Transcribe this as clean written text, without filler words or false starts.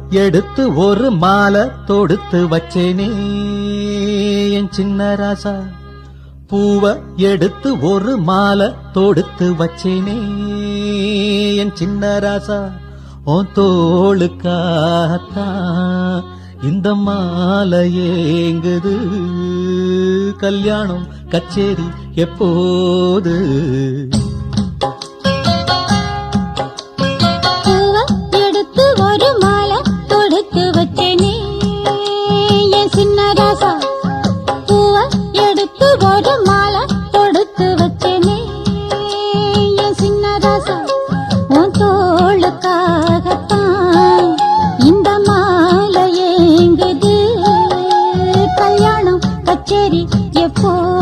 எடுத்து ஒரு மாலை தொடுத்து வச்சேனே என் சின்ன ராசா. பூவை எடுத்து ஒரு மாலை தொடுத்து வச்சேனே என் சின்ன ராசா. உன் தோளுக்காகத்தான் இந்த மாலை ஏங்குது. கல்யாணம் கச்சேரி எப்போது? கச்சேரி எப்போ